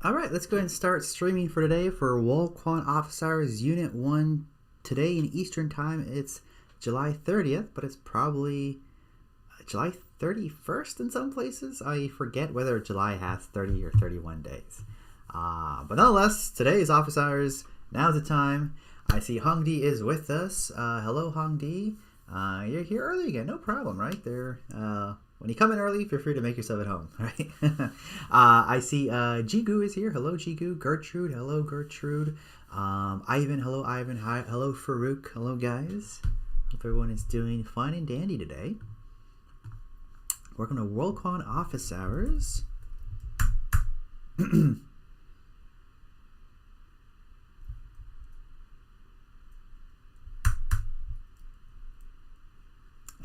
Alright, let's go ahead and start streaming for today for Wolquan Office Hours Unit 1. Today in Eastern Time, it's July 30th, but it's probably July 31st in some places. I forget whether July has 30 or 31 days. But nonetheless, today is Office Hours. Now's the time. I see Hongdi is with us. Hello, Hongdi. You're here early again. No problem, right? When you come in early, feel free to make yourself at home, right? I see Jigu is here. Hello, Jigu. Gertrude. Hello, Gertrude. Ivan. Hello, Ivan. Hi. Hello, Farouk. Hello, guys. Hope everyone is doing fine and dandy today. Welcome to Worldcon Office Hours.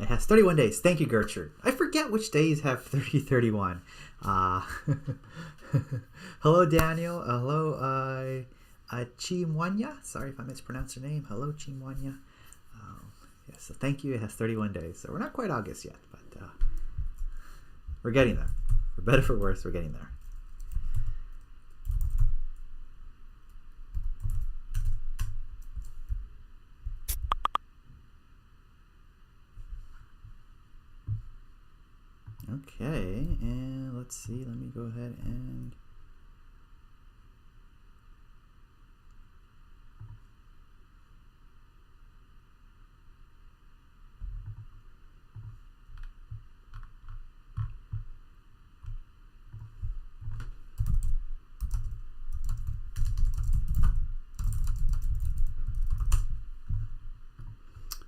It has 31 days. Thank you, Gertrude. I forget which days have 30, 31. Hello, Daniel. Hello, Chimwanya. Sorry if I mispronounced your name. Hello, Chimwanya. Yes, so thank you. It has 31 days. So we're not quite August yet, but we're getting there. For better, for worse, we're getting there. Okay, and let's see, let me go ahead and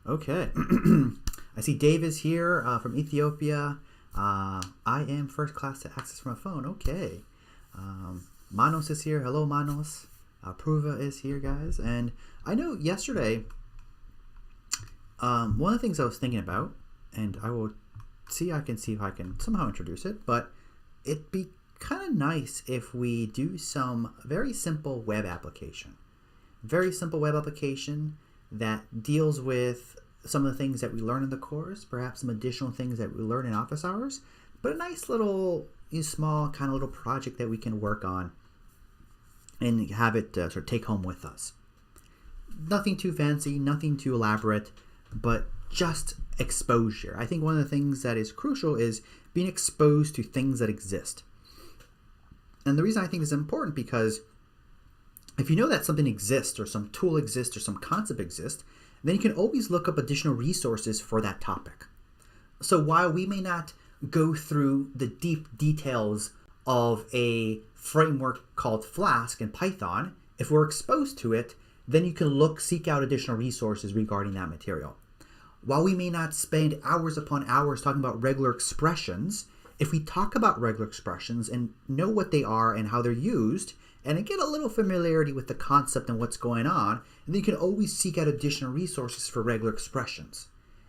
okay. I see Dave is here from Ethiopia. I am first class to access from a phone. Okay. Manos is here. Hello, Manos. Pruva is here, guys. And I know yesterday, one of the things I was thinking about, and I will see if I can somehow introduce it, but it'd be kind of nice if we do some very simple web application. Very simple web application that deals with some of the things that we learn in the course, perhaps some additional things that we learn in office hours, but a nice little, small kind of little project that we can work on and have it sort of take home with us. Nothing too fancy, nothing too elaborate, but just exposure. I think one of the things that is crucial is being exposed to things that exist. And the reason I think this is important because if you know that something exists or some tool exists or some concept exists, then you can always look up additional resources for that topic. So while we may not go through the deep details of a framework called Flask in Python, if we're exposed to it, then you can seek out additional resources regarding that material. While we may not spend hours upon hours talking about regular expressions, if we talk about regular expressions and know what they are and how they're used, and get a little familiarity with the concept and what's going on, and then you can always seek out additional resources for regular expressions.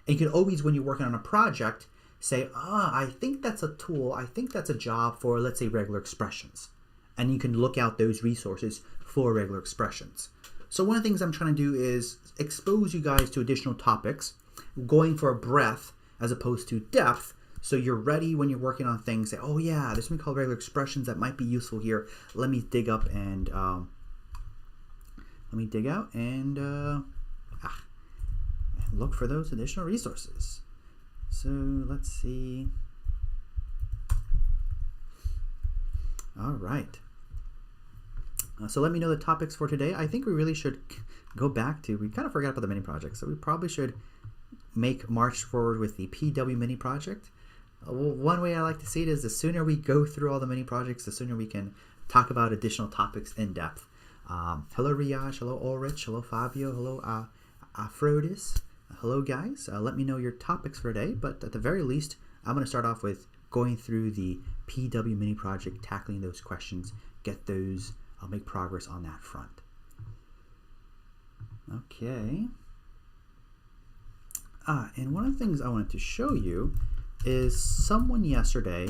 And you can always, when you're working on a project, say, I think that's a tool, I think that's a job for, let's say, regular expressions. And you can look out those resources for regular expressions. So one of the things I'm trying to do is expose you guys to additional topics, going for a breadth as opposed to depth, so you're ready when you're working on things. Say, oh yeah, there's something called regular expressions that might be useful here. Let me dig up and look for those additional resources. So let's see. All right. So let me know the topics for today. I think we really should go back to, we kind of forgot about the mini project, so we probably should make march forward with the PW mini project. One way I like to see it is the sooner we go through all the mini projects, the sooner we can talk about additional topics in depth. Hello, Riyash. Hello, Ulrich. Hello, Fabio. Hello, Aphrodis. Hello, guys. Let me know your topics for today, but at the very least, I'm going to start off with going through the PW mini project, tackling those questions, get those, make progress on that front. Okay. And one of the things I wanted to show you is someone yesterday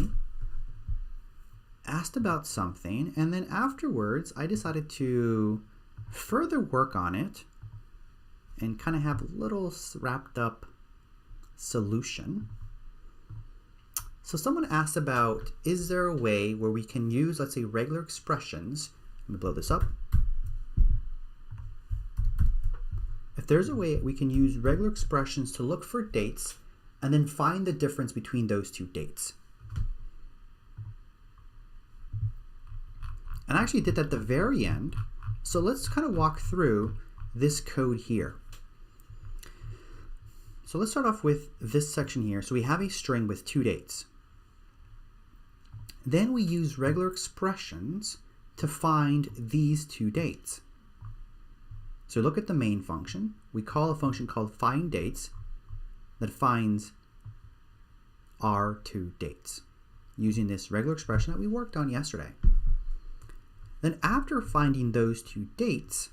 asked about something, and then afterwards I decided to further work on it and kind of have a little wrapped up solution. So someone asked about, is there a way where we can use, let's say, regular expressions? Let me blow this up. If there's a way we can use regular expressions to look for dates and then find the difference between those two dates. And I actually did that at the very end. So let's kind of walk through this code here. So let's start off with this section here. So we have a string with two dates. Then we use regular expressions to find these two dates. So look at the main function. We call a function called findDates that finds our two dates using this regular expression that we worked on yesterday. Then after finding those two dates,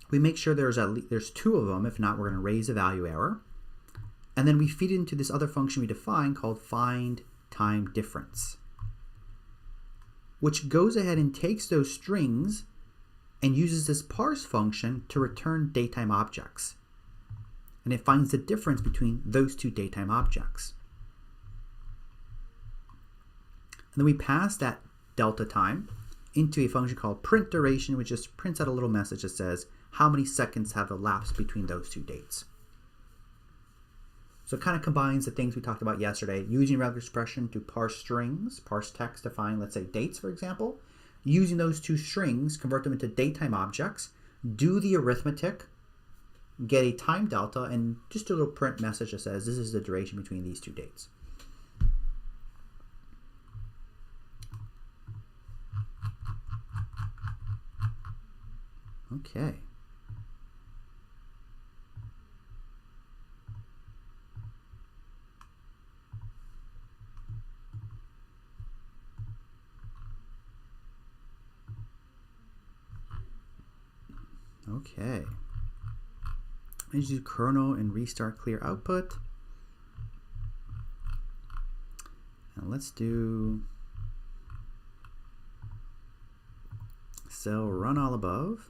we make sure there's two of them. If not, we're going to raise a value error. And then we feed it into this other function we define called findTimeDifference, which goes ahead and takes those strings and uses this parse function to return datetime objects. And it finds the difference between those two datetime objects. And then we pass that delta time into a function called printDuration, which just prints out a little message that says how many seconds have elapsed between those two dates. So it kind of combines the things we talked about yesterday, using regular expression to parse strings, parse text to find, let's say, dates, for example. Using those two strings, convert them into datetime objects, do the arithmetic, get a time delta, and just a little print message that says this is the duration between these two dates. Okay. Okay. Let's do kernel and restart clear output. And let's do cell run all above.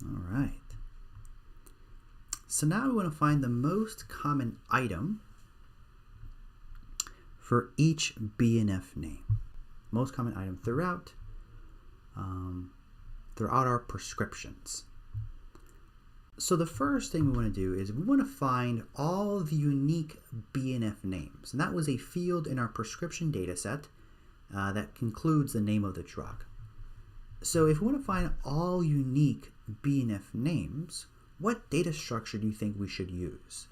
All right. So now we want to find the most common item for each BNF name. Most common item throughout our prescriptions. So the first thing we want to do is we want to find all the unique BNF names. And that was a field in our prescription data set that concludes the name of the drug. So if we want to find all unique BNF names, what data structure do you think we should use?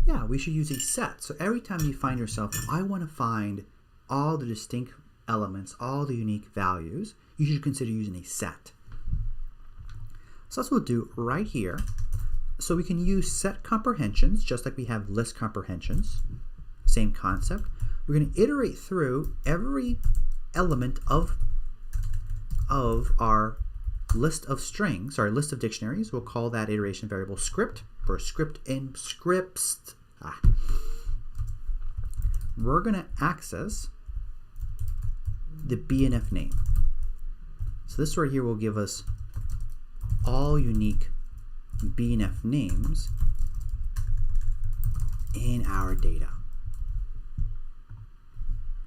Yeah, we should use a set. So every time you find yourself, I want to find all the distinct elements, all the unique values, you should consider using a set. So that's what we'll do right here. So we can use set comprehensions, just like we have list comprehensions. Same concept. We're going to iterate through every element of our list of strings, our list of dictionaries. We'll call that iteration variable script for script in scripts. We're going to access the BNF name. So this right here will give us all unique BNF names in our data.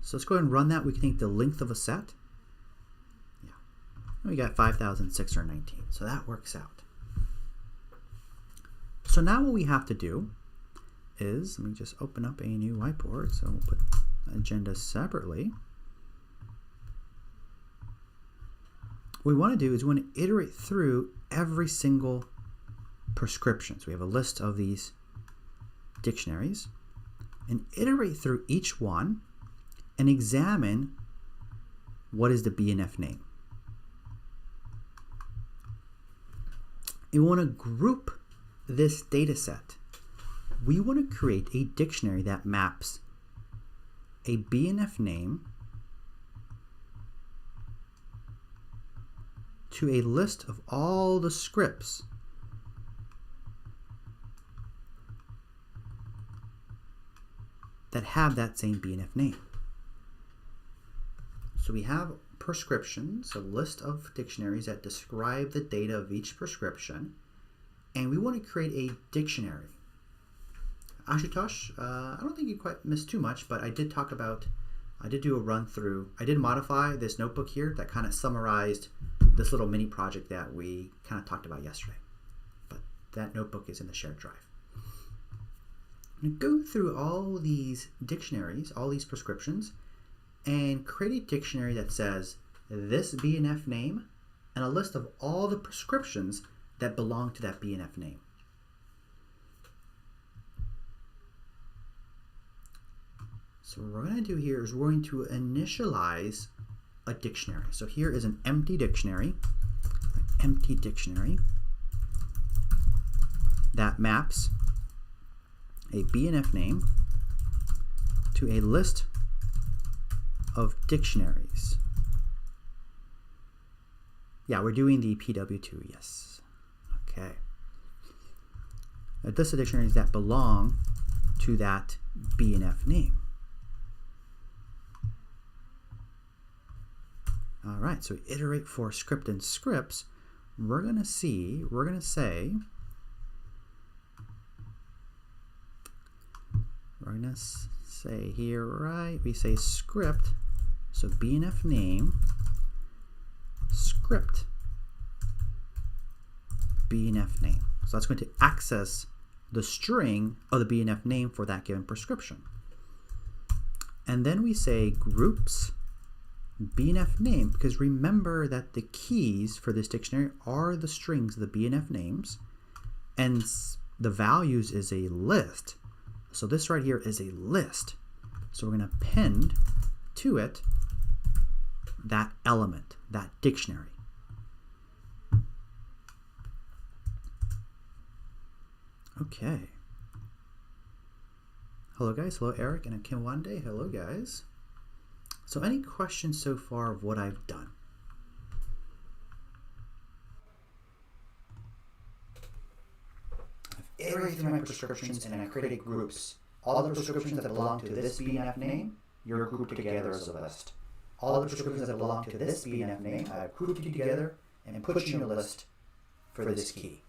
So let's go ahead and run that. We can take the length of a set. Yeah. And we got 5,619. So that works out. So now what we have to do is, let me just open up a new whiteboard. So we'll put agenda separately. What we want to do is we want to iterate through every single prescription. So we have a list of these dictionaries and iterate through each one and examine what is the BNF name. And we want to group this data set. We want to create a dictionary that maps a BNF name to a list of all the scripts that have that same BNF name. So we have prescriptions, a list of dictionaries that describe the data of each prescription, and we want to create a dictionary. Ashutosh, I don't think you quite missed too much, but I did do a run through. I did modify this notebook here that kind of summarized this little mini project that we kind of talked about yesterday. But that notebook is in the shared drive. I'm going to go through all these dictionaries, all these prescriptions, and create a dictionary that says this BNF name and a list of all the prescriptions that belong to that BNF name. So what we're going to do here is we're going to initialize a dictionary. So here is an empty dictionary that maps a BNF name to a list of dictionaries. Yeah, we're doing the PW2, yes. Okay. A list of dictionaries that belong to that BNF name. All right, so iterate for script and scripts. We're going to say here, right, we say script, so BNF name, script, BNF name. So that's going to access the string of the BNF name for that given prescription. And then we say groups, BNF name, because remember that the keys for this dictionary are the strings of the BNF names, and the values is a list. So this right here is a list. So we're going to append to it that element, that dictionary. Okay. Hello guys, hello Eric and Kimwande, hello guys. So any questions so far of what I've done? I've iterated through my prescriptions and I created groups. All the prescriptions that belong to this BNF name, you're grouped together as a list. All the prescriptions that belong to this BNF name, I've grouped you together and put you in a list for this key,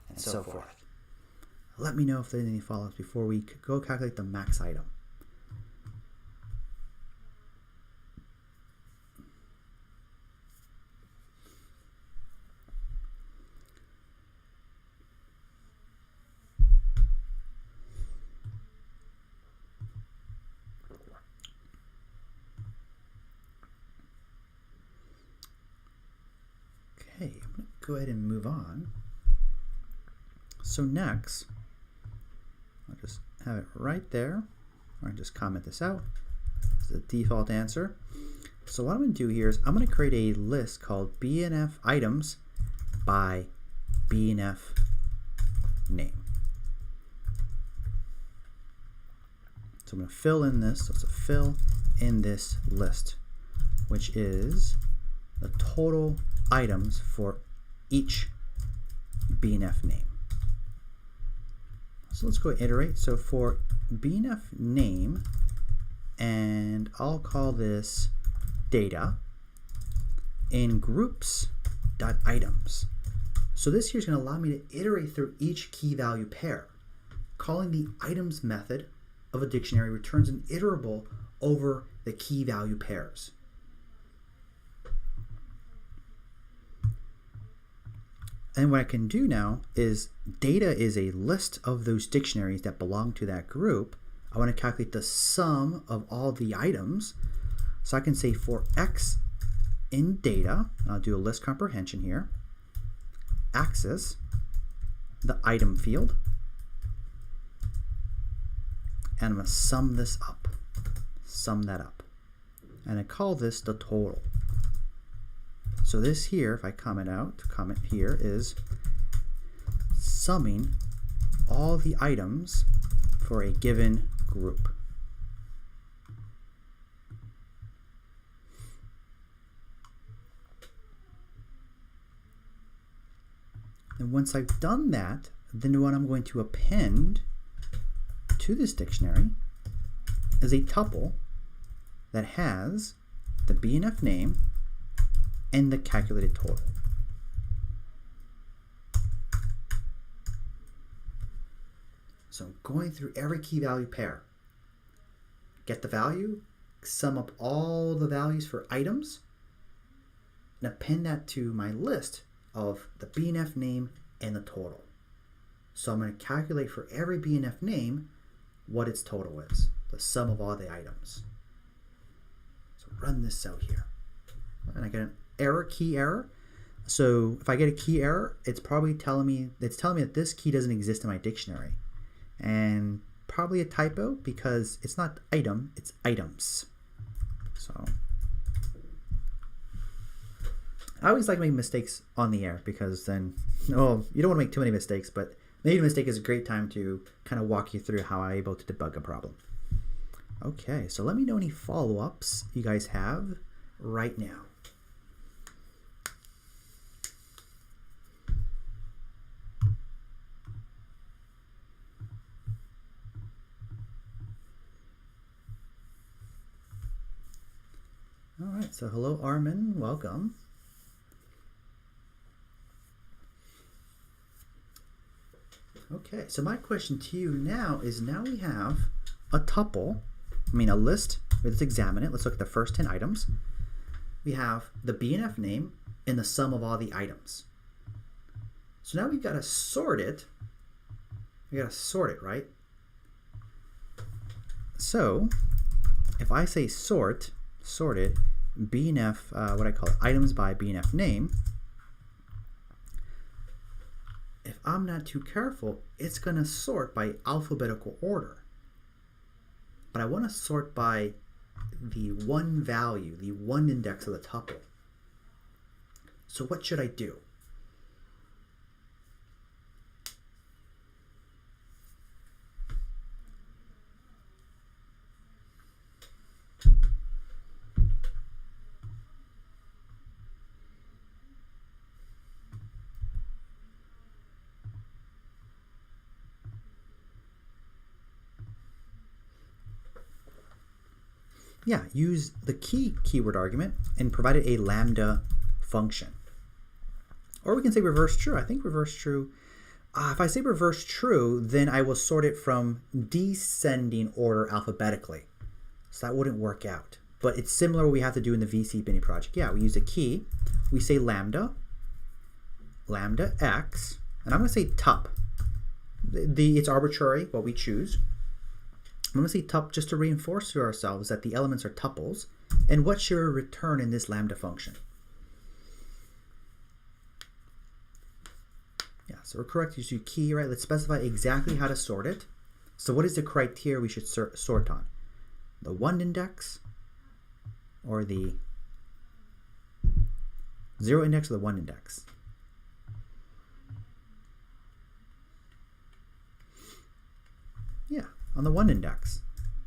and so forth. Let me know if there's any follow-ups before we go calculate the max item. Okay, I'm going to go ahead and move on. So next, I'll just have it right there, or just comment this out. It's the default answer. So what I'm going to do here is I'm going to create a list called BNF items by BNF name. So I'm going to fill in this. So it's a fill in this list, which is the total items for each BNF name. So let's go iterate. So for BNF name, and I'll call this data in groups.items. So this here is going to allow me to iterate through each key value pair. Calling the items method of a dictionary returns an iterable over the key value pairs. And what I can do now is data is a list of those dictionaries that belong to that group. I want to calculate the sum of all the items. So I can say for X in data, I'll do a list comprehension here, access the item field, and I'm going to sum this up, sum that up. And I call this the total. So this here, if I comment here is summing all the items for a given group. And once I've done that, then what I'm going to append to this dictionary is a tuple that has the BNF name and the calculated total. So I'm going through every key value pair. Get the value, sum up all the values for items, and append that to my list of the BNF name and the total. So I'm going to calculate for every BNF name what its total is, the sum of all the items. So run this out here. And I get an error, key error. So if I get a key error, it's probably telling me that this key doesn't exist in my dictionary. And probably a typo because it's not item, it's items. So I always like making mistakes on the air because then, well, you don't want to make too many mistakes, but making a mistake is a great time to kind of walk you through how I'm able to debug a problem. Okay, so let me know any follow-ups you guys have right now. All right, so hello Armin, welcome. Okay, so my question to you now is, now we have a tuple, a list. Let's examine it. Let's look at the first 10 items. We have the BNF name and the sum of all the items. So now we've got to sort it. We got to sort it, right? So if I say sorted, BNF, what I call it, items by BNF name, if I'm not too careful, it's going to sort by alphabetical order. But I want to sort by the one value, the one index of the tuple. So what should I do? Yeah, use the keyword argument and provide it a lambda function. Or we can say reverse true. I think reverse true. If I say reverse true, then I will sort it from descending order alphabetically. So that wouldn't work out. But it's similar to what we have to do in the VC Binny project. Yeah, we use a key. We say lambda x, and I'm going to say tup. It's arbitrary what we choose. I'm going to say tup just to reinforce to ourselves that the elements are tuples. And what should we return in this lambda function? Yeah, so we're correct to use key, right? Let's specify exactly how to sort it. So what is the criteria we should sort on? The 1 index or the 0 index or the 1 index? Yeah, on the 1 index.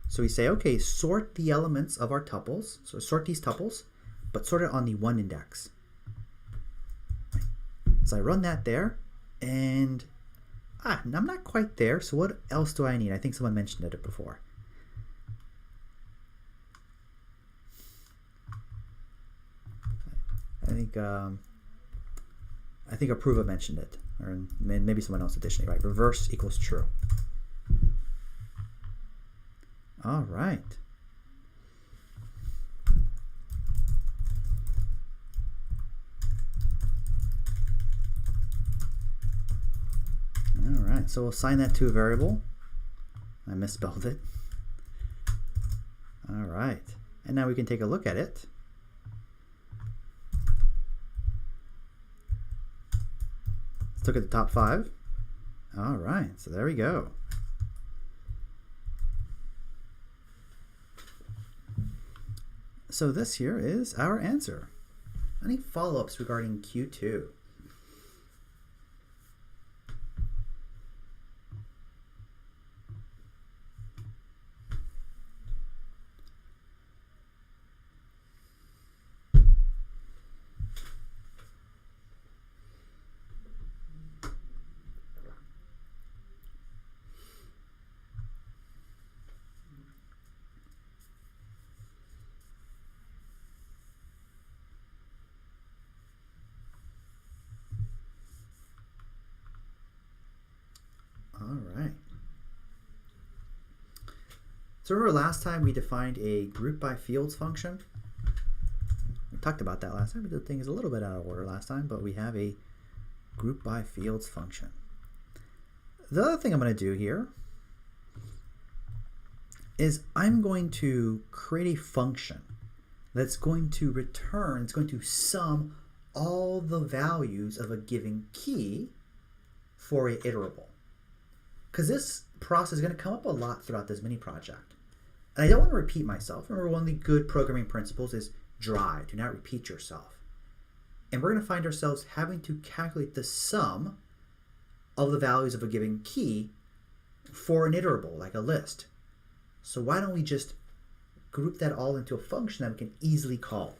So we say, okay, sort the elements of our tuples. So sort these tuples, but sort it on the 1 index. So I run that there, and I'm not quite there. So what else do I need? I think someone mentioned it before. I think Approva mentioned it, or maybe someone else additionally, right? Reverse equals true. All right. All right, so we'll assign that to a variable. I misspelled it. All right, and now we can take a look at it. Let's look at the top 5. All right, so there we go. So this here is our answer. Any follow-ups regarding Q2? So remember last time we defined a group by fields function? We talked about that last time. We did things a little bit out of order last time, but we have a group by fields function. The other thing I'm going to do here is I'm going to create a function that's going to return, it's going to sum all the values of a given key for a iterable. Because this process is going to come up a lot throughout this mini project. And I don't want to repeat myself. Remember, one of the good programming principles is dry, do not repeat yourself. And we're going to find ourselves having to calculate the sum of the values of a given key for an iterable, like a list. So why don't we just group that all into a function that we can easily call?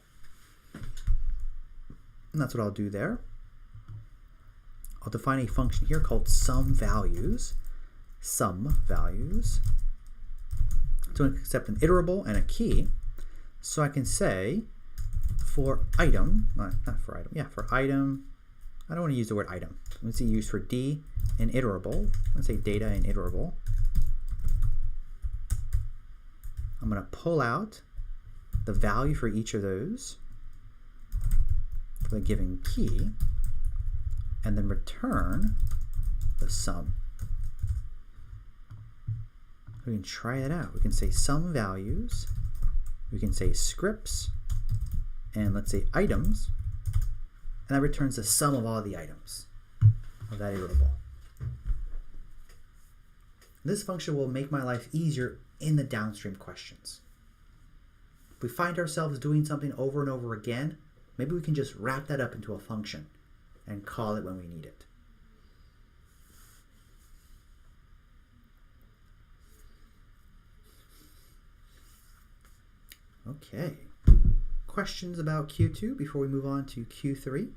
And that's what I'll do there. I'll define a function here called SumValues. SumValues. To accept an iterable and a key. So I can say for item, not for item, yeah, for item, I don't want to use the word item. Let's see, use for D and iterable. Let's say data and iterable. I'm going to pull out the value for each of those for the given key and then return the sum. We can try it out. We can say SumValues, we can say scripts, and let's say items, and that returns the sum of all the items of that iterable. This function will make my life easier in the downstream questions. If we find ourselves doing something over and over again, maybe we can just wrap that up into a function and call it when we need it. Okay. Questions about Q2 before we move on to Q3?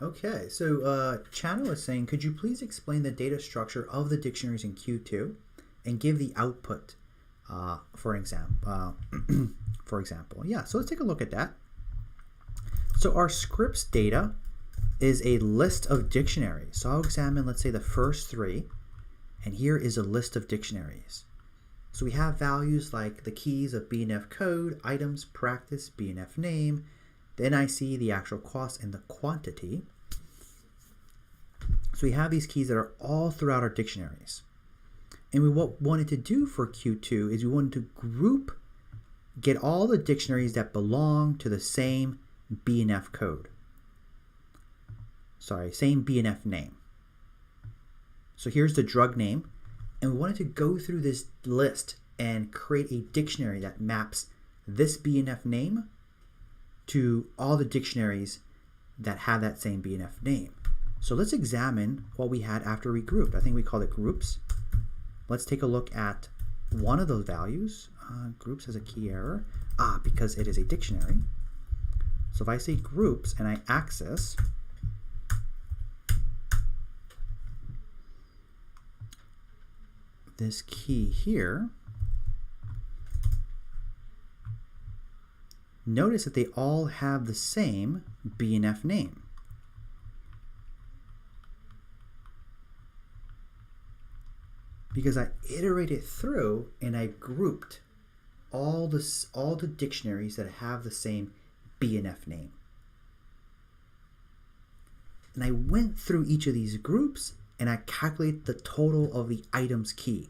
Okay, so Channel is saying, could you please explain the data structure of the dictionaries in Q2 and give the output, for example? Yeah, so let's take a look at that. So our scripts data is a list of dictionaries. So I'll examine, let's say, the first three, and here is a list of dictionaries. So we have values like the keys of BNF code, items, practice, BNF name, the NIC, the actual cost, and the quantity. So we have these keys that are all throughout our dictionaries. And what we wanted to do for Q2 is we wanted to get all the dictionaries that belong to the same BNF code. Sorry, same BNF name. So here's the drug name. And we wanted to go through this list and create a dictionary that maps this BNF name to all the dictionaries that have that same BNF name. So let's examine what we had after we grouped. I think we called it groups. Let's take a look at one of those values. Groups has a key error. Because it is a dictionary. So if I say groups and I access this key here, notice that they all have the same BNF name. Because I iterated through and I grouped all the dictionaries that have the same BNF name. And I went through each of these groups and I calculated the total of the items key.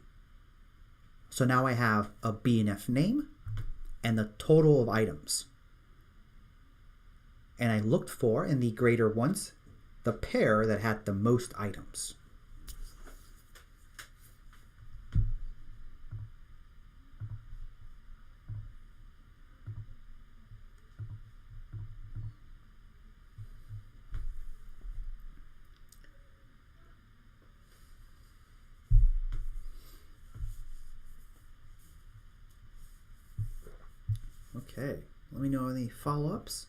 So now I have a BNF name and the total of items. And I looked for, in the greater ones, the pair that had the most items. Okay, let me know any follow-ups.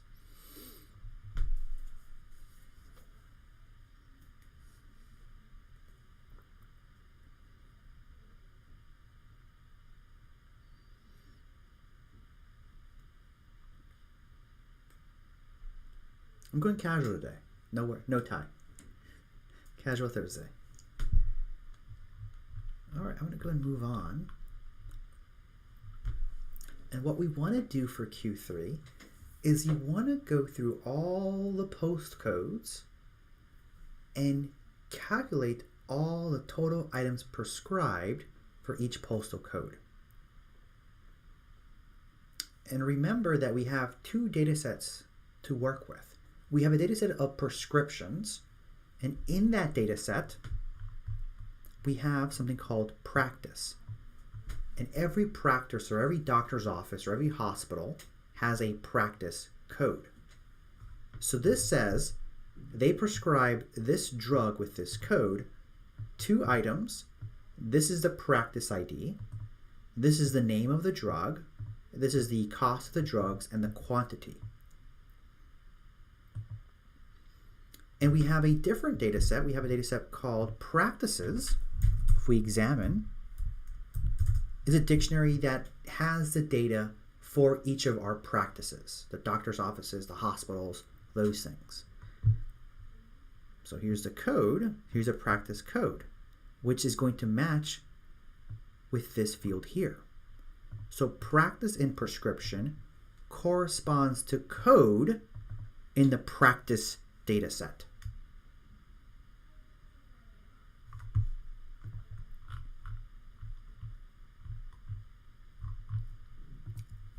I'm going casual today. No tie. Casual Thursday. All right, I'm going to go and move on. And what we want to do for Q3 is you want to go through all the postcodes and calculate all the total items prescribed for each postal code. And remember that we have two data sets to work with. We have a data set of prescriptions, and in that data set, we have something called practice. And every practice or every doctor's office or every hospital has a practice code. So this says they prescribed this drug with this code, 2 items. This is the practice ID. This is the name of the drug. This is the cost of the drugs and the quantity. And we have a different data set. We have a data set called practices. If we examine, is a dictionary that has the data for each of our practices, the doctor's offices, the hospitals, those things. So here's the code. Here's a practice code, which is going to match with this field here. So practice in prescription corresponds to code in the practice data set.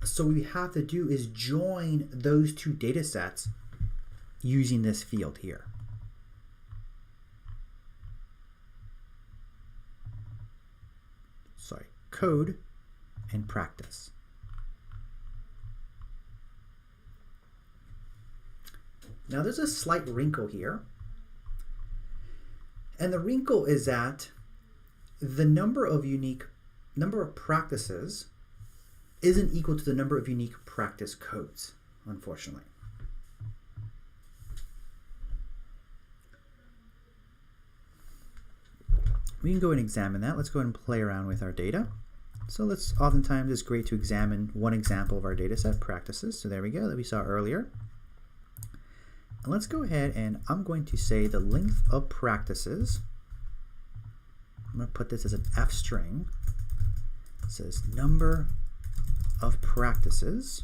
So what we have to do is join those two data sets using this field here. Sorry, code and practice. Now there's a slight wrinkle here. And the wrinkle is that the number of practices isn't equal to the number of unique practice codes, unfortunately. We can go and examine that. Let's go ahead and play around with our data. So oftentimes it's great to examine one example of our data set, practices. So there we go, that we saw earlier. And let's go ahead and I'm going to say the length of practices. I'm going to put this as an F string. It says number of practices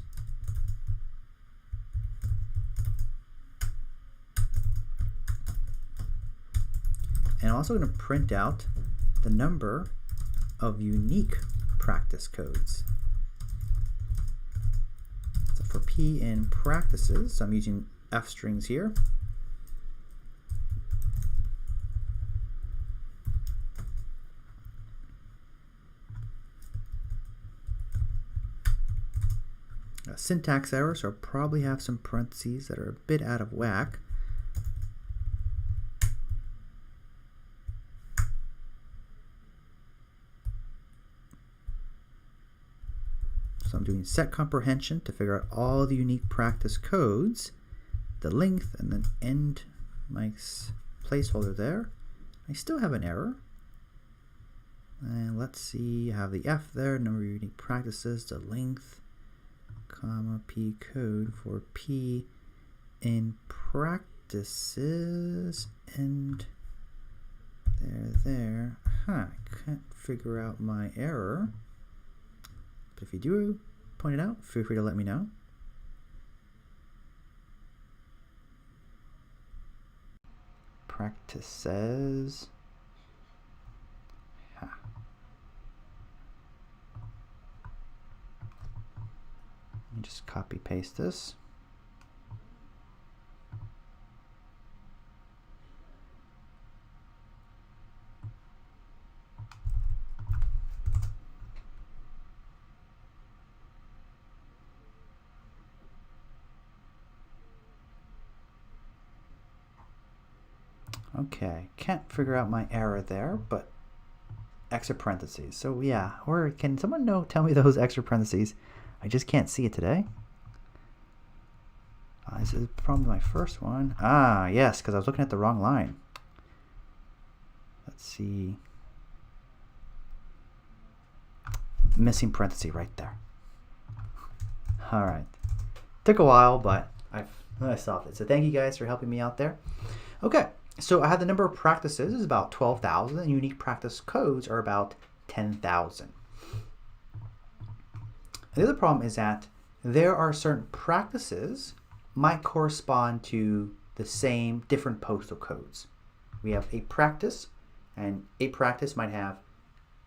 and I'm also going to print out the number of unique practice codes. So for P in practices, so I'm using F strings here. A syntax error, so I'll probably have some parentheses that are a bit out of whack. So I'm doing set comprehension to figure out all the unique practice codes, the length, and then end my placeholder there. I still have an error. And let's see, I have the F there, number of unique practices, the length, comma, P code for P in practices, and there. I can't figure out my error. But if you do point it out, feel free to let me know. Practices. Let me just copy paste this. Okay, can't figure out my error there, but extra parentheses. So yeah, or can someone tell me those extra parentheses? I just can't see it today. This is probably my first one. Ah, yes, because I was looking at the wrong line. Let's see. Missing parenthesis right there. All right. Took a while, but I've I solved it. So thank you guys for helping me out there. Okay, so I have the number of practices is about 12,000, and unique practice codes are about 10,000. The other problem is that there are certain practices might correspond to the same different postal codes. We have a practice, and a practice might have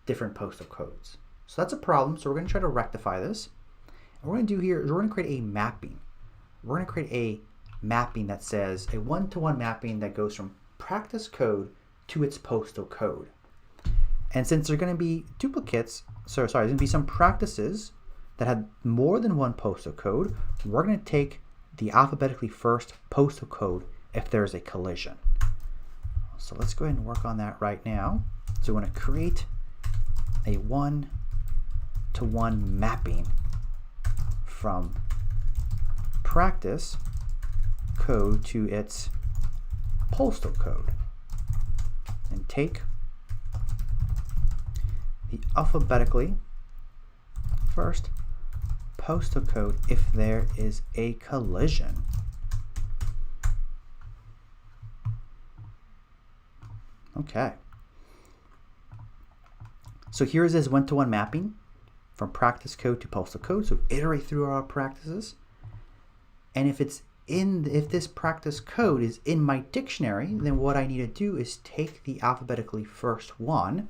different postal codes. So that's a problem. So we're going to try to rectify this. And what we're going to do here is we're going to create a mapping. We're going to create a mapping that says a one-to-one mapping that goes from practice code to its postal code. And since there are going to be duplicates, there's going to be some practices that have more than one postal code, we're going to take the alphabetically first postal code if there's a collision. So let's go ahead and work on that right now. So we want to create a one-to-one mapping from practice code to its postal code, and take the alphabetically first postal code if there is a collision. Okay. So here is this one-to-one mapping from practice code to postal code. So iterate through our practices. And if this practice code is in my dictionary, then what I need to do is take the alphabetically first one.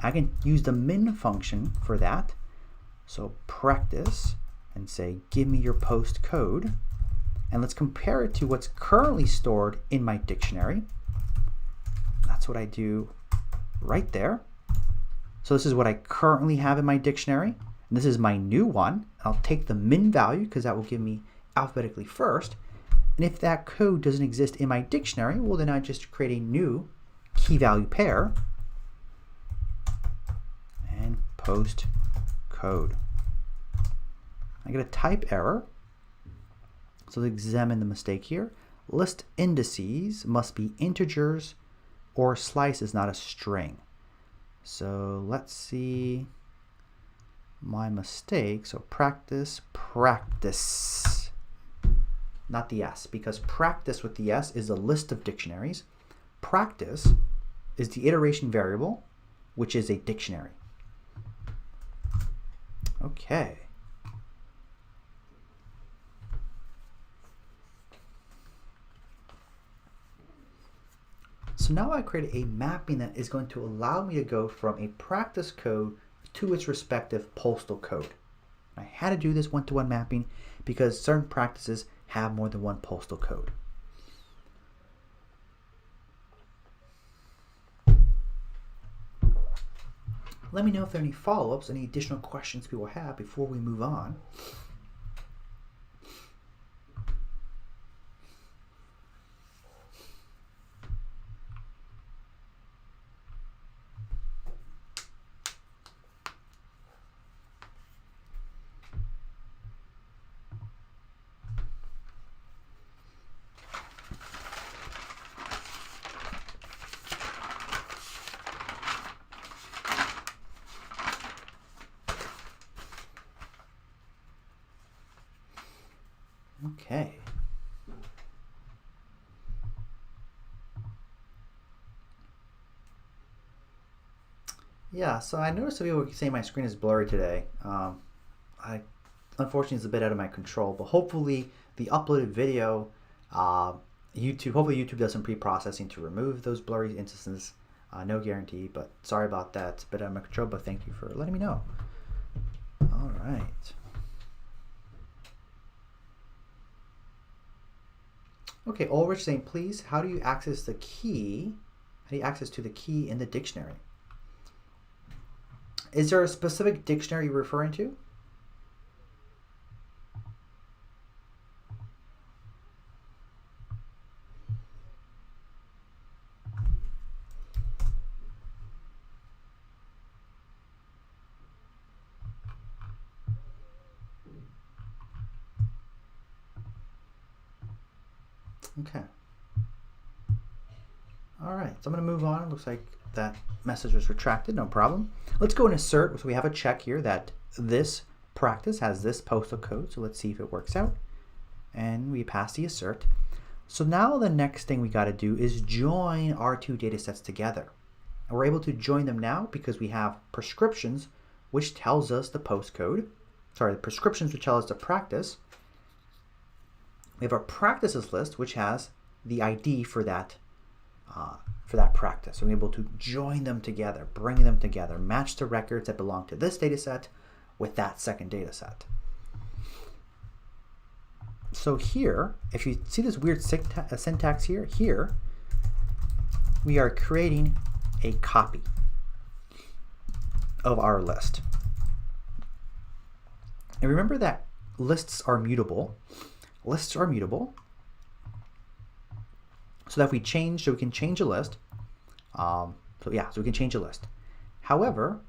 I can use the min function for that. So practice and say, give me your post code. And let's compare it to what's currently stored in my dictionary. That's what I do right there. So this is what I currently have in my dictionary. And this is my new one. I'll take the min value because that will give me alphabetically first. And if that code doesn't exist in my dictionary, well, then I just create a new key value pair and post code. I get a type error. So let's examine the mistake here. List indices must be integers or slice is not a string. So let's see my mistake. So practice, not the S, because practice with the S is a list of dictionaries. Practice is the iteration variable, which is a dictionary. Okay. So now I created a mapping that is going to allow me to go from a practice code to its respective postal code. I had to do this one-to-one mapping because certain practices have more than one postal code. Let me know if there are any follow-ups, any additional questions people have before we move on. Okay. Yeah, so I noticed some people saying my screen is blurry today. Unfortunately, it's a bit out of my control, but hopefully the uploaded video, hopefully YouTube does some pre-processing to remove those blurry instances. No guarantee, but sorry about that. It's a bit out of my control, but thank you for letting me know. All right. Okay, Ulrich saying, please, how do you access the key? How do you access to the key in the dictionary? Is there a specific dictionary you're referring to? Okay. All right, so I'm going to move on. It looks like that message was retracted, no problem. Let's go and assert. So we have a check here that this practice has this postal code. So let's see if it works out. and we pass the assert. So now the next thing we got to do is join our two data sets together. And we're able to join them now because we have prescriptions, which tells us the postcode. Sorry, the prescriptions which tell us the practice. We have our practices list, which has the ID for that practice. So we're able to join them together, bring them together, match the records that belong to this data set with that second data set. So here, if you see this weird syntax here we are creating a copy of our list. And remember that lists are mutable. Lists are mutable. So that if we change, so we can change a list. So we can change a list. However,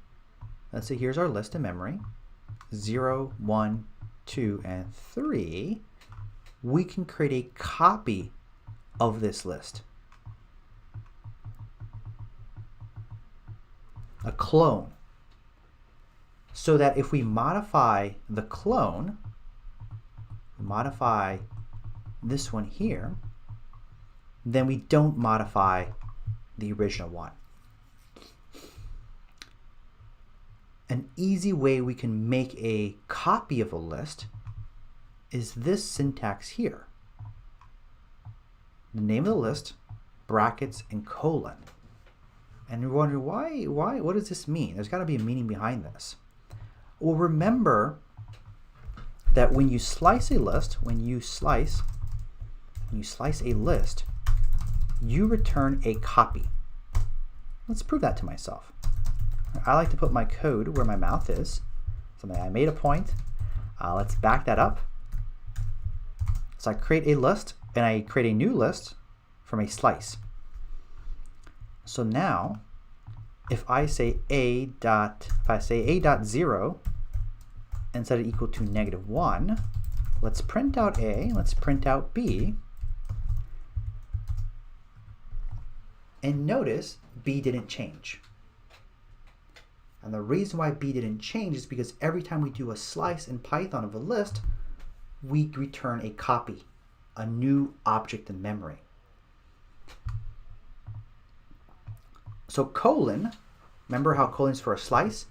let's say here's our list in memory, 0, 1, 2, and 3. We can create a copy of this list. A clone. So that if we modify the clone, modify this one here, then we don't modify the original one. An easy way we can make a copy of a list is this syntax here. The name of the list, brackets, and colon. And you're wondering, why, what does this mean? There's got to be a meaning behind this. Well, remember that when you slice a list, when you slice a list, you return a copy. Let's prove that to myself. I like to put my code where my mouth is. So I made a point. Let's back that up. So I create a list, and I create a new list from a slice. So now, if I say a dot 0 and set it equal to -1, let's print out A, let's print out B, and notice B didn't change. And the reason why B didn't change is because every time we do a slice in Python of a list, we return a copy, a new object in memory. So colon, remember how colon is for a slice?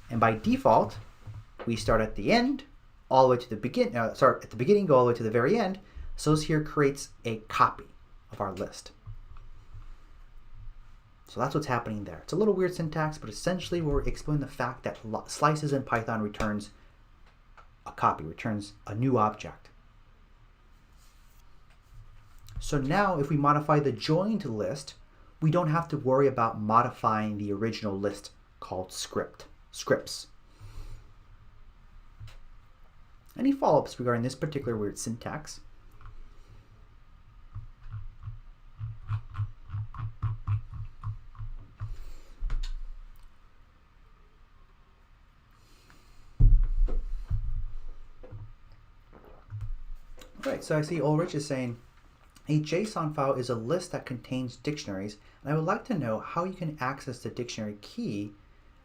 And by default, we start at the end, all the way to the beginning, start at the beginning, go all the way to the very end. So this here creates a copy of our list. So that's what's happening there. It's a little weird syntax, but essentially we're explaining the fact that slices in Python returns a copy, returns a new object. So now if we modify the joined list, we don't have to worry about modifying the original list called scripts. Any follow-ups regarding this particular weird syntax? Right, so I see Ulrich is saying, a JSON file is a list that contains dictionaries, and I would like to know how you can access the dictionary key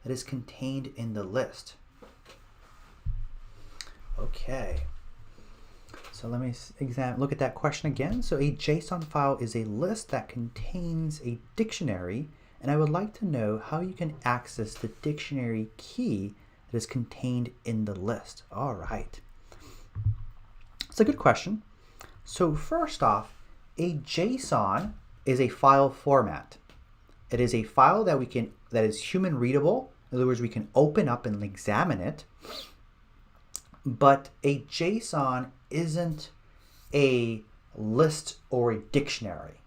that is contained in the list. Okay, so let me look at that question again. So a JSON file is a list that contains a dictionary, and I would like to know how you can access the dictionary key that is contained in the list. All right. It's a good question. So first off, a JSON is a file format. It is a file that is human readable. In other words, we can open up and examine it. But a JSON isn't a list or a dictionary.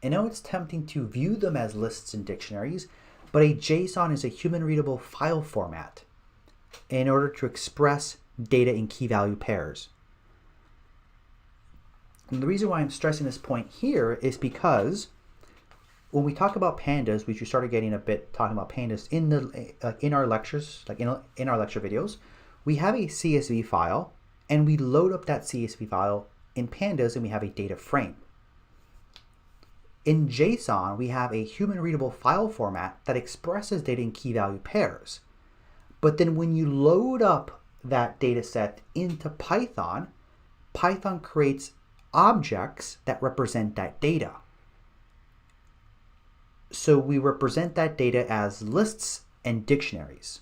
I know it's tempting to view them as lists and dictionaries, but a JSON is a human readable file format in order to express data in key value pairs. And the reason why I'm stressing this point here is because when we talk about pandas, which we started getting a bit talking about pandas in our lectures, like in our lecture videos, we have a CSV file, and we load up that CSV file in pandas, and we have a data frame. In JSON, we have a human readable file format that expresses data in key value pairs. But then when you load up that data set into Python, Python creates objects that represent that data. So we represent that data as lists and dictionaries.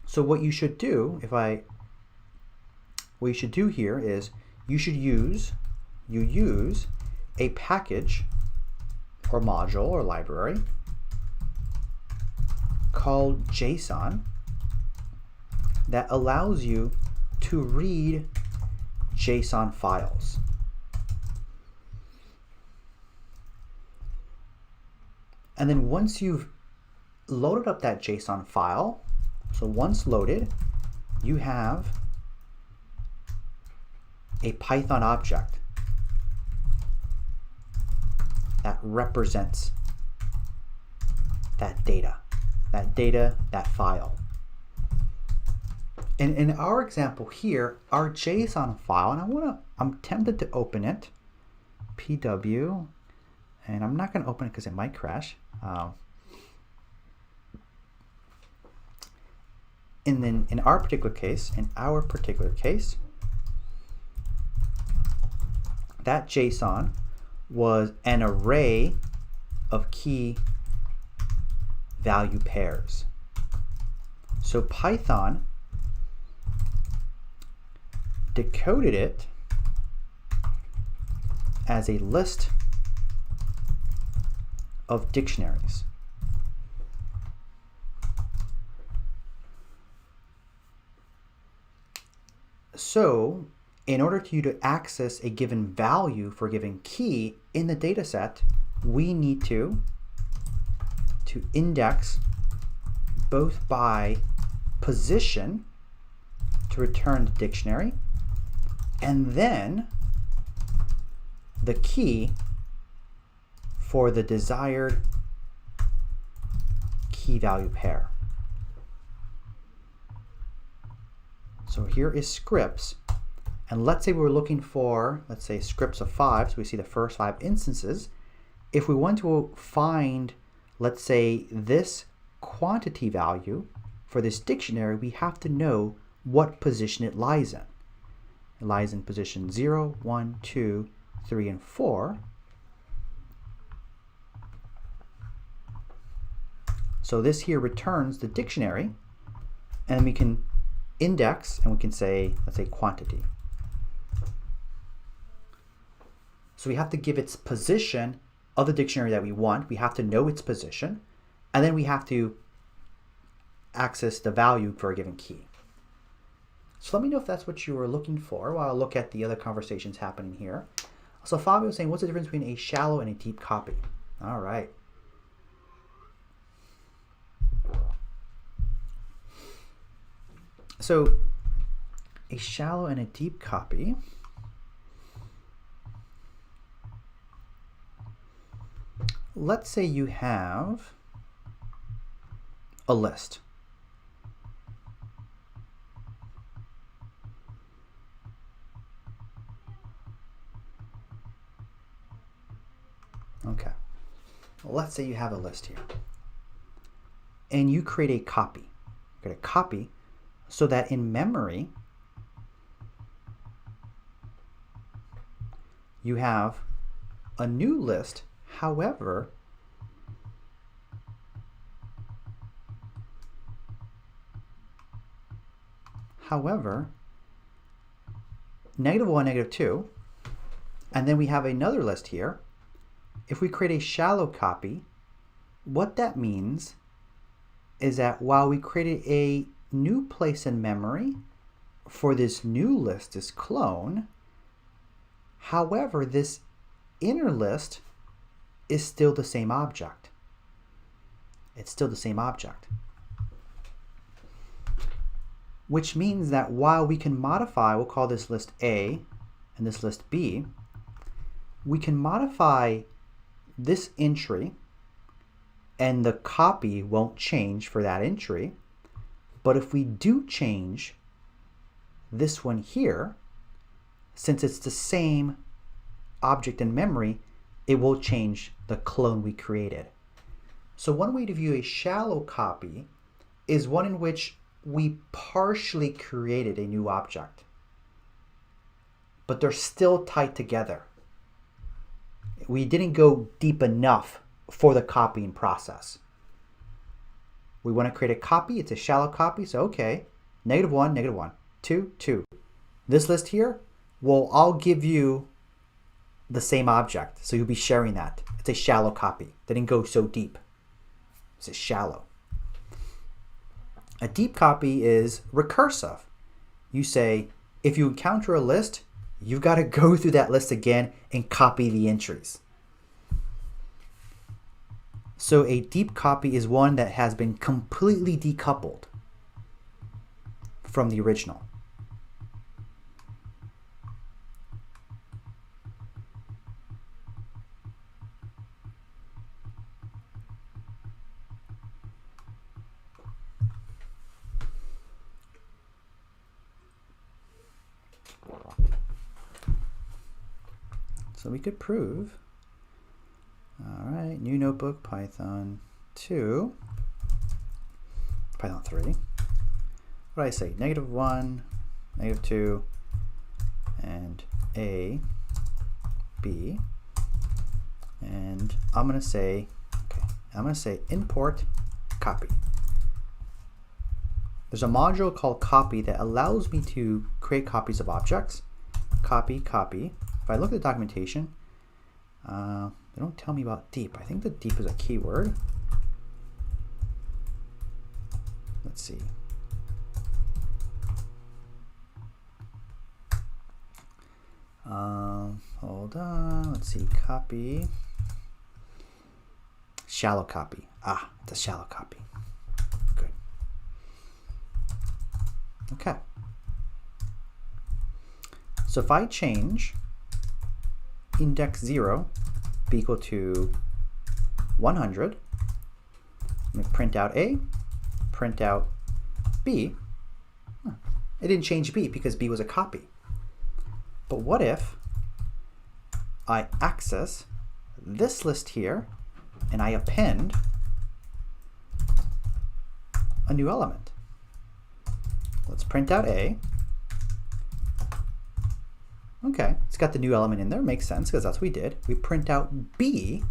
So what you should do, what you should do here is you use a package or module or library called JSON that allows you to read JSON files. And then once you've loaded up that JSON file, so once loaded, you have a Python object that represents that data, that file. And in our example here, our JSON file, and I'm tempted to open it, pw, and I'm not going to open it because it might crash. And then in our particular case, that JSON was an array of key value pairs. So Python decoded it as a list of dictionaries. So in order for you to access a given value for a given key in the data set, we need to index both by position to return the dictionary, and then the key for the desired key value pair. So here is scripts, and let's say we're looking for, let's say, scripts of 5, so we see the first 5 instances. If we want to find, let's say, this quantity value for this dictionary, we have to know what position it lies in. It lies in position 0, 1, 2, 3, and 4. So this here returns the dictionary, and we can index, and we can say, let's say, quantity. So we have to give its position of the dictionary that we want. We have to know its position, and then we have to access the value for a given key. So let me know if that's what you were looking for while I look at the other conversations happening here. So Fabio was saying, what's the difference between a shallow and a deep copy? All right. So a shallow and a deep copy. Let's say you have a list. Okay. Let's say you have a list here. And you create a copy. Create a copy so that in memory you have a new list. However, -1, -2, and then we have another list here. If we create a shallow copy, what that means is that while we created a new place in memory for this new list, this clone, however, this inner list is still the same object. It's still the same object. Which means that while we can modify, we'll call this list A and this list B, we can modify this entry and the copy won't change for that entry. But if we do change this one here, since it's the same object in memory, it will change the clone we created. So one way to view a shallow copy is one in which we partially created a new object, but they're still tied together. We didn't go deep enough for the copying process. We want to create a copy. It's a shallow copy. So, okay, -1, -1, 2, 2. This list here will all give you the same object. So you'll be sharing that. It's a shallow copy. They didn't go so deep. It's shallow. A deep copy is recursive. You say, if you encounter a list, you've got to go through that list again and copy the entries. So a deep copy is one that has been completely decoupled from the original. So we could prove, all right, new notebook, Python 2, Python 3. What did I say? -1, -2, and A, B. And I'm going to say, okay, I'm going to say import copy. There's a module called copy that allows me to create copies of objects. Copy, copy. If I look at the documentation, they don't tell me about deep. I think the deep is a keyword. Let's see. Hold on. Let's see. Copy. Shallow copy. Ah, it's a shallow copy. Good. Okay. So if I change index 0 be equal to 100, let me print out A, print out B. It didn't change B because B was a copy. But what if I access this list here and I append a new element? Let's print out A. Okay, it's got the new element in there. Makes sense because that's what we did. We print out B,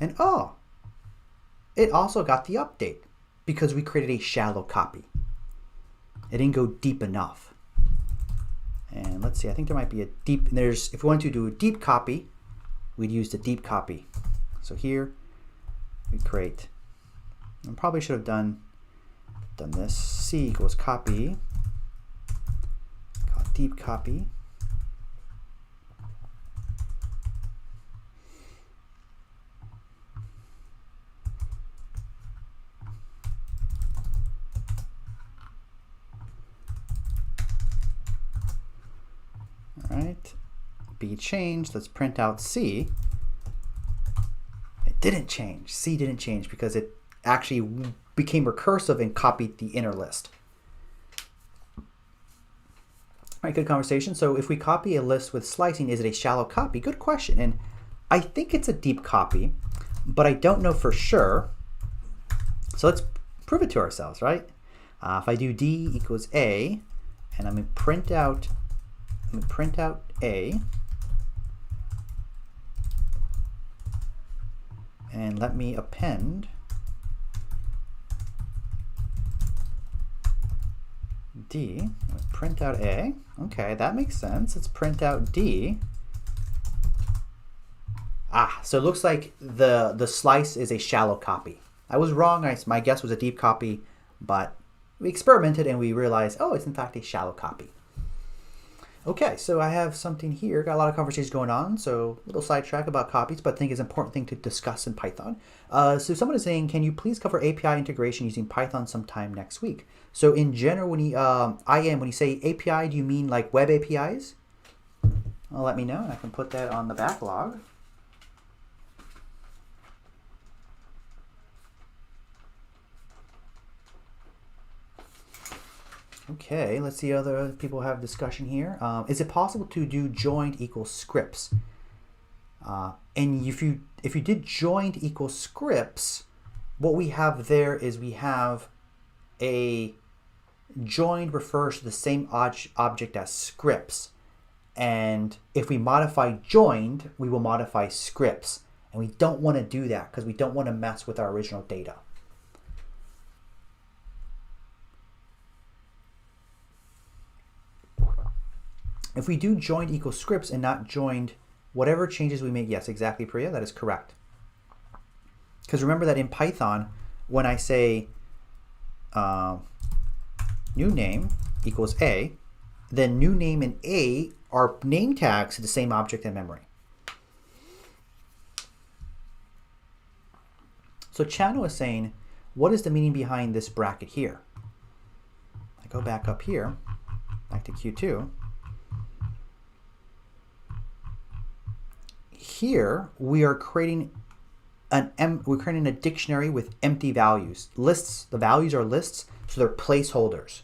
and oh, it also got the update because we created a shallow copy. It didn't go deep enough. And let's see, I think there might be a deep, if we want to do a deep copy, we'd use the deep copy. So here, we create, I probably should have done this, C equals copy, called deep copy. Right, B changed. Let's print out C. It didn't change. C didn't change because it actually became recursive and copied the inner list. All right, good conversation. So if we copy a list with slicing, is it a shallow copy? Good question. And I think it's a deep copy, but I don't know for sure. So let's prove it to ourselves, right? If I do D equals A, and I'm going to print out A, and let me append D. Print out A. Okay, that makes sense. Let's print out D. Ah, so it looks like the slice is a shallow copy. I was wrong. My guess was a deep copy, but we experimented and we realized, oh, it's in fact a shallow copy. Okay, so I have something here. Got a lot of conversations going on, so a little sidetrack about copies, but I think it's an important thing to discuss in Python. So someone is saying, can you please cover API integration using Python sometime next week? So in general, when you say API, do you mean like web APIs? Well, let me know, and I can put that on the backlog. Okay, let's see other people have discussion here. Is it possible to do joined equals scripts? And if you did joined equals scripts, what we have there is we have a joined refers to the same object as scripts. And if we modify joined, we will modify scripts. And we don't want to do that because we don't want to mess with our original data. If we do joined equals scripts and not joined, whatever changes we make, yes, exactly, Priya, that is correct. Because remember that in Python, when I say new name equals A, then new name and A are name tags to the same object in memory. So Chano is saying, what is the meaning behind this bracket here? I go back up here, back to Q2. Here we are creating a dictionary with empty values. Lists, the values are lists, so they're placeholders.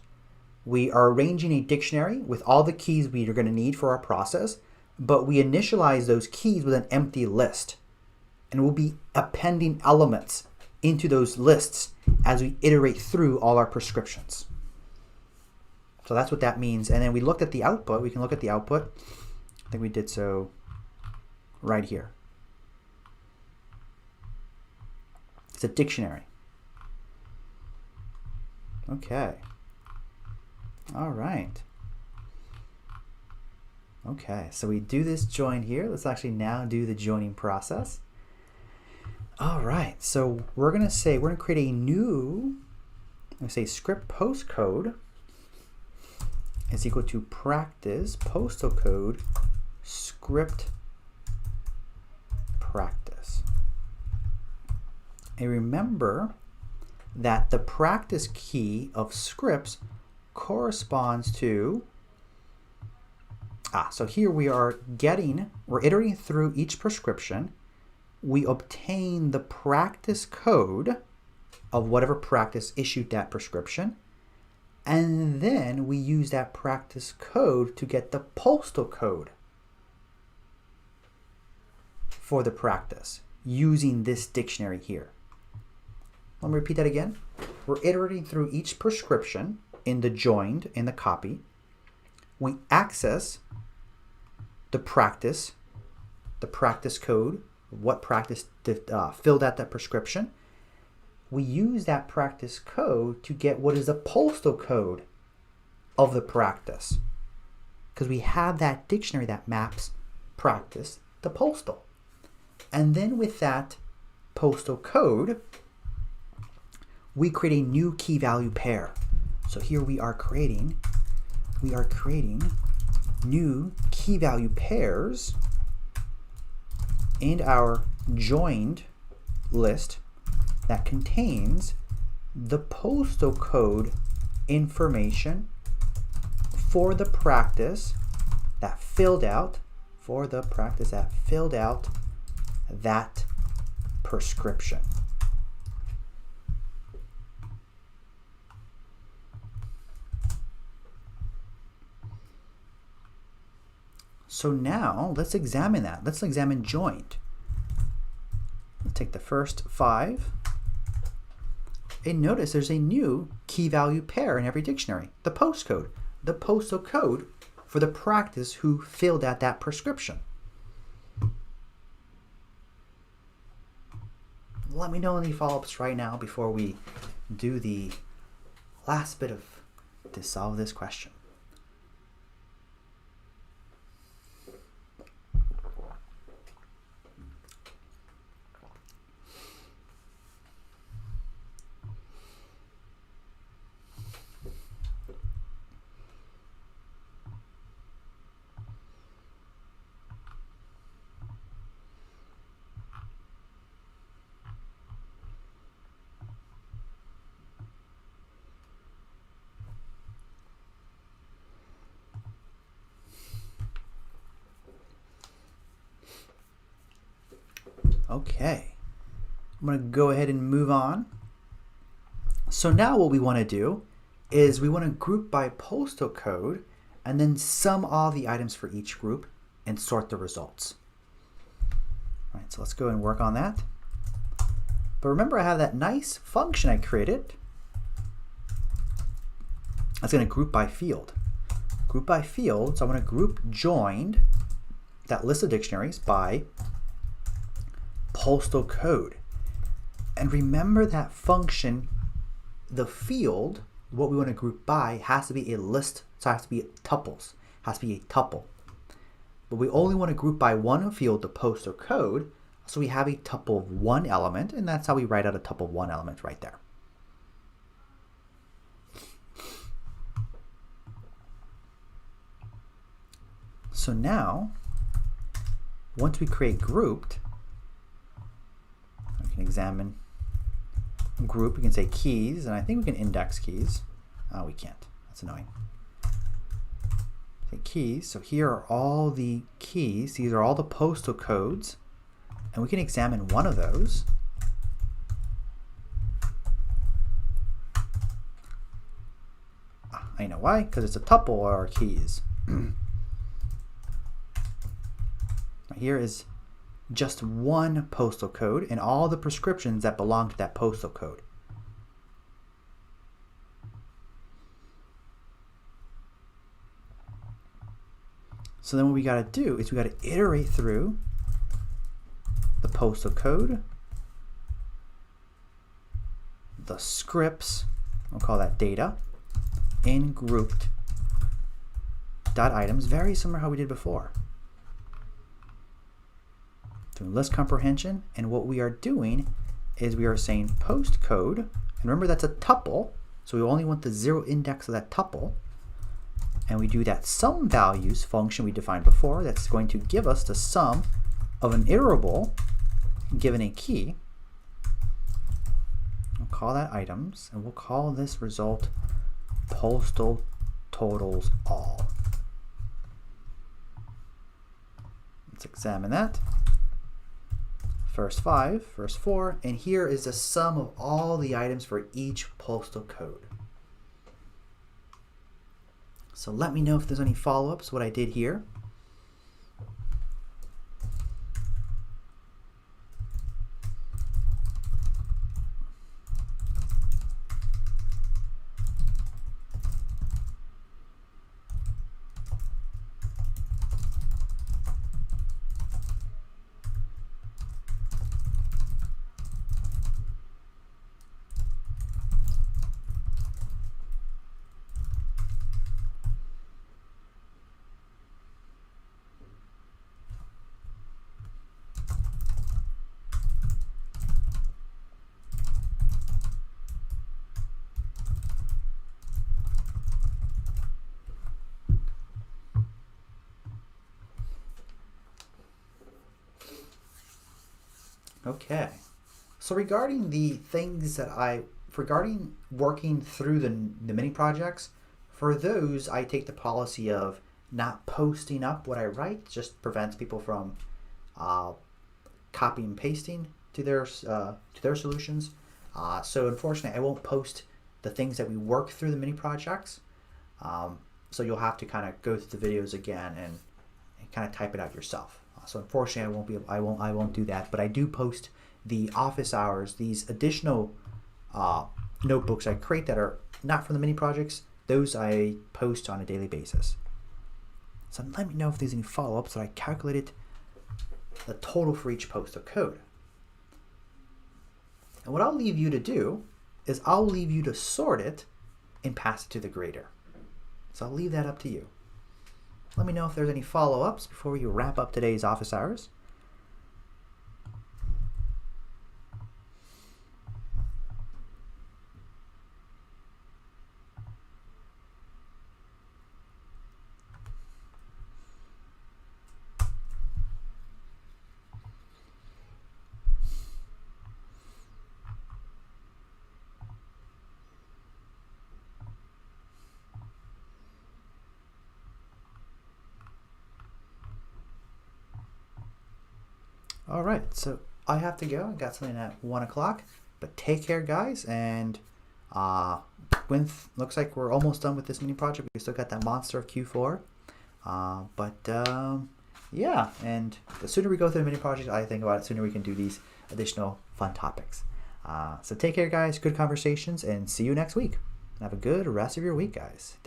We are arranging a dictionary with all the keys we are going to need for our process, but we initialize those keys with an empty list. And we'll be appending elements into those lists as we iterate through all our prescriptions. So that's what that means. And then we looked at the output. We can look at the output. I think we did so right here. It's a dictionary. Okay. All right. Okay, so we do this join here. Let's actually now do the joining process. All right, so we're going to create a new, let's say script postcode is equal to practice postal code script practice. And remember that the practice key of scripts corresponds to, so here we're iterating through each prescription. We obtain the practice code of whatever practice issued that prescription, and then we use that practice code to get the postal code for the practice using this dictionary here. Let me repeat that again. We're iterating through each prescription in the joined, in the copy. We access the practice code, what practice filled out that prescription. We use that practice code to get what is the postal code of the practice, because we have that dictionary that maps practice to postal. And then with that postal code, we create a new key value pair. So here we are creating new key value pairs in our joined list that contains the postal code information for the practice that filled out that prescription. So now let's examine that. Let's examine joined. Let's take the first 5. And notice there's a new key value pair in every dictionary. The postcode, the postal code for the practice who filled out that prescription. Let me know any follow-ups right now before we do the last bit to solve this question. Okay, I'm going to go ahead and move on. So now what we want to do is we want to group by postal code and then sum all the items for each group and sort the results. All right, so let's go and work on that. But remember, I have that nice function I created That's going to group by field. Group by field, so I'm going to group joined that list of dictionaries by postal code. And remember that function, the field, what we want to group by has to be a list, so it has to be tuples, has to be a tuple. But we only want to group by one field, the postal code, so we have a tuple of one element, and that's how we write out a tuple of one element right there. So now, once we create grouped, we can examine group. We can say keys, and I think we can index keys. Oh, we can't. That's annoying. Say keys. So here are all the keys. These are all the postal codes, and we can examine one of those. I know why, because it's a tuple of our keys. Here is just one postal code and all the prescriptions that belong to that postal code. So then what we got to do is we got to iterate through the postal code, the scripts, we'll call that data, in grouped dot items, very similar to how we did before. Doing list comprehension, and what we are doing is we are saying post code, and remember that's a tuple, so we only want the 0 index of that tuple, and we do that sum values function we defined before. That's going to give us the sum of an iterable given a key. We'll call that items, and we'll call this result postal totals all. Let's examine that. First 5, first 4, and here is the sum of all the items for each postal code. So let me know if there's any follow-ups, what I did here. Okay, so regarding the things that regarding working through the mini projects, for those I take the policy of not posting up what I write. Just prevents people from copying and pasting to their solutions. So unfortunately, I won't post the things that we work through the mini projects. So you'll have to kind of go through the videos again and kind of type it out yourself. So unfortunately, I won't do that. But I do post the office hours, these additional notebooks I create that are not from the mini projects. Those I post on a daily basis. So let me know if there's any follow-ups that I calculated the total for each postal code. And what I'll leave you to do is I'll leave you to sort it and pass it to the grader. So I'll leave that up to you. Let me know if there's any follow-ups before we wrap up today's office hours. All right, so I have to go. I got something at 1 o'clock, but take care, guys. And looks like we're almost done with this mini project. We still got that monster of Q4. Yeah, and the sooner we go through the mini project, I think about it, the sooner we can do these additional fun topics. So take care, guys. Good conversations, and see you next week. Have a good rest of your week, guys.